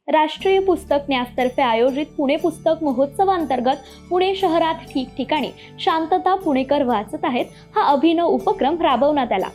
राष्ट्रीय पुस्तक न्यासतर्फे आयोजित पुणे पुस्तक महोत्सवांतर्गत पुणे शहरात ठिकठिकाणी शांतता पुणेकर वाचत आहेत हा अभिनव उपक्रम राबवण्यात आला।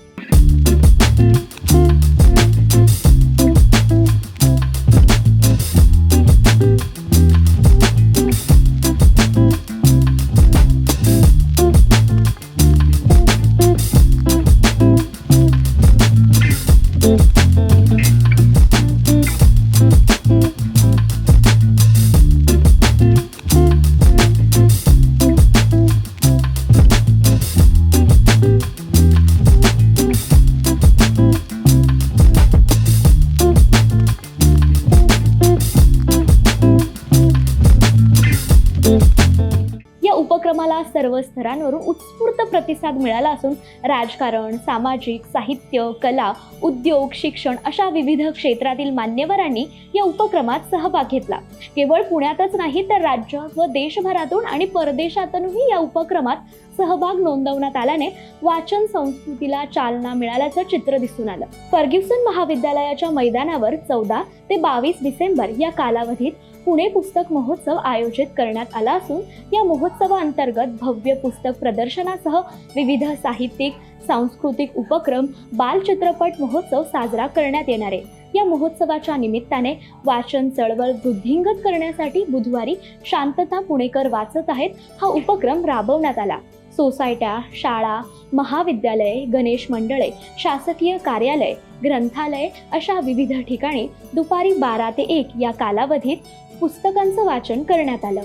या उपक्रमाला सर्व स्तरांवरून उत्स्फूर्त प्रतिसाद मिळाला असून राजकारण, सामाजिक, साहित्य, कला, उद्योग, शिक्षण अशा विविध क्षेत्रातील मान्यवरांनी या उपक्रमात सहभाग घेतला। केवळ पुण्यातच नाही तर राज्य व देशभरातून आणि परदेशातूनही या उपक्रमात सहभाग नोंदवण्यात आल्याने वाचन संस्कृतीला चालना मिळाल्याचं चित्र दिसून आलं। फर्ग्युसन महाविद्यालयाच्या मैदानावर 14 ते 22 डिसेंबर या कालावधीत पुणे पुस्तक महोत्सव आयोजित करण्यात आला असून या महोत्सवाअंतर्गत भव्य पुस्तक प्रदर्शनासह विविध साहित्यिक, सांस्कृतिक उपक्रम, बाल चित्रपट महोत्सव साजरा करण्यात येणार आहे। या महोत्सवाच्या निमित्ताने वाचन चळवळ वृद्धिंगत करण्यासाठी बुधवारी शांतता पुणेकर वाचत आहेत हा उपक्रम राबवण्यात आला। सोसायट्या, शाळा, महाविद्यालये, गणेश मंडळे, शासकीय कार्यालय, ग्रंथालय अशा विविध ठिकाणी दुपारी 12 ते 1 या कालावधीत पुस्तकांचं वाचन करण्यात आलं।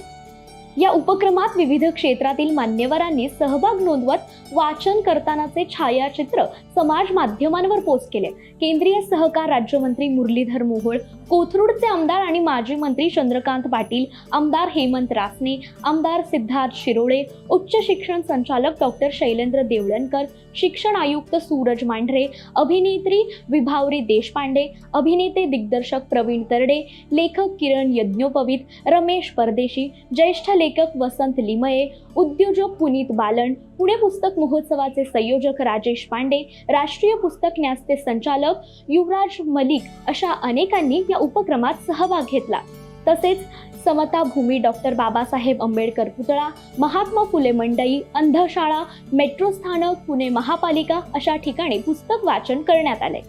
या उपक्रमात विविध क्षेत्रातील मान्यवरांनी सहभाग नोंदवत वाचन करतानाचे छायाचित्र समाज माध्यमांवर पोस्ट केले। केंद्रीय सहकार राज्यमंत्री मुरलीधर मोहोळ, कोथरूडचे आमदार आणि माजी मंत्री चंद्रकांत पाटील, आमदार हेमंत रासने, आमदार सिद्धार्थ शिरोळे, उच्च शिक्षण संचालक डॉक्टर शैलेंद्र देवळणकर, शिक्षण आयुक्त सूरज मांढरे, अभिनेत्री विभावरी देशपांडे, अभिनेते दिग्दर्शक प्रवीण तरडे, लेखक किरण यज्ञोपवीत, रमेश परदेशी, ज्येष्ठ लेखक वसंत लिमये, उद्योजक पुनीत बालन, पुणे पुस्तक महोत्सवाचे संयोजक राजेश पांडे, राष्ट्रीय पुस्तक न्यासचे संचालक युवराज मलिक अशा अनेकांनी या उपक्रमात सहभाग घेतला। तसेच समता भूमी, डॉक्टर बाबासाहेब आंबेडकर पुतळा, महात्मा फुले मंडई, अंधशाळा, मेट्रो स्थानक, पुणे महापालिका अशा ठिकाणी पुस्तक वाचन करण्यात आले।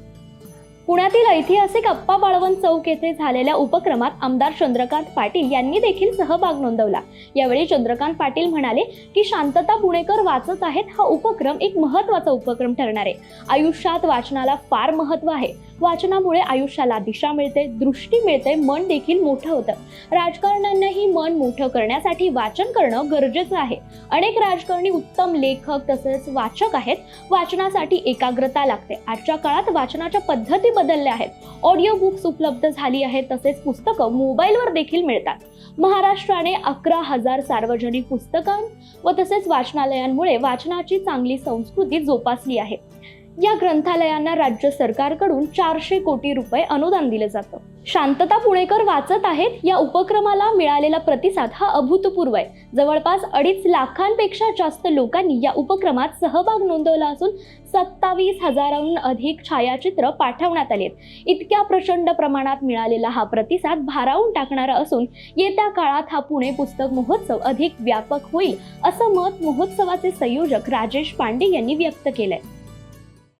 पुण्यातील ऐतिहासिक अप्पा बाळवंत चौक येथे झालेल्या उपक्रमात आमदार चंद्रकांत पाटील यांनी देखील सहभाग नोंदवला। यावेळी चंद्रकांत पाटील म्हणाले की शांतता पुणेकर वाचत आहेत हा उपक्रम एक महत्त्वाचा उपक्रम ठरणार आहे। आयुष्यात वाचनाला फार महत्त्व आहे। वाचनामुळे आयुष्याला दिशा मिळते, दृष्टी मिळते, मन देखील मोठं होतं। राजकारण्यांनाही मन मोठं करण्यासाठी वाचन करणं गरजेचं आहे। अनेक राजकारणी उत्तम लेखक तसेच वाचक आहेत। वाचनासाठी एकाग्रता लागते। आजच्या काळात वाचनाच्या पद्धती बदलल्या आहेत। ऑडिओ बुक्स उपलब्ध झाली आहेत, तसेच पुस्तकं मोबाईलवर देखील मिळतात। महाराष्ट्राने 11,000 सार्वजनिक पुस्तकां व तसेच वाचनालयांमुळे वाचनाची चांगली संस्कृती जोपासली आहे। या ग्रंथालयांना राज्य सरकारकडून 400 कोटी रुपये अनुदान दिले जातं। शांतता पुणेकर वाचत आहेत या उपक्रमाला मिळालेला प्रतिसाद हा अभूतपूर्व आहे। जवळपास 2.5 लाखांपेक्षा जास्त लोकांनी या उपक्रमात सहभाग नोंदवला असून 27,000हून अधिक छायाचित्र पाठवण्यात आलेत। इतक्या प्रचंड प्रमाणात मिळालेला हा प्रतिसाद भारावून टाकणारा असून येत्या काळात हा पुणे पुस्तक महोत्सव अधिक व्यापक होईल असं मत महोत्सवाचे संयोजक राजेश पांडे यांनी व्यक्त केलंय।